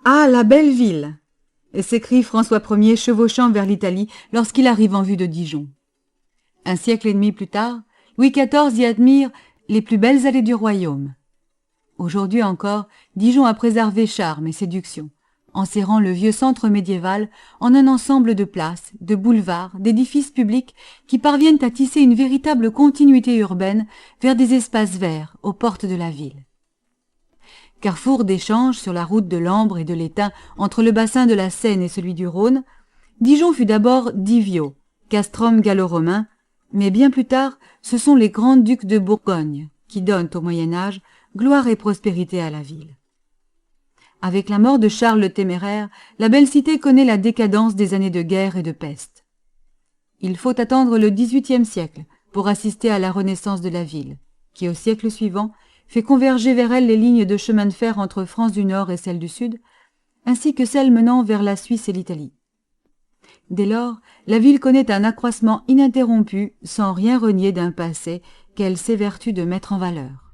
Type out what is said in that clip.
Ah, la belle ville! S'écrie François Ier chevauchant vers l'Italie lorsqu'il arrive en vue de Dijon. Un siècle et demi plus tard, Louis XIV y admire les plus belles allées du royaume. Aujourd'hui encore, Dijon a préservé charme et séduction, enserrant le vieux centre médiéval en un ensemble de places, de boulevards, d'édifices publics qui parviennent à tisser une véritable continuité urbaine vers des espaces verts aux portes de la ville. Carrefour d'échanges sur la route de l'Ambre et de l'Étain entre le bassin de la Seine et celui du Rhône, Dijon fut d'abord Divio, castrum gallo-romain, mais bien plus tard, ce sont les grands ducs de Bourgogne qui donnent au Moyen-Âge gloire et prospérité à la ville. Avec la mort de Charles le Téméraire, la belle cité connaît la décadence des années de guerre et de peste. Il faut attendre le XVIIIe siècle pour assister à la renaissance de la ville, qui au siècle suivant fait converger vers elle les lignes de chemin de fer entre France du Nord et celle du Sud, ainsi que celles menant vers la Suisse et l'Italie. Dès lors, la ville connaît un accroissement ininterrompu sans rien renier d'un passé qu'elle s'évertue de mettre en valeur.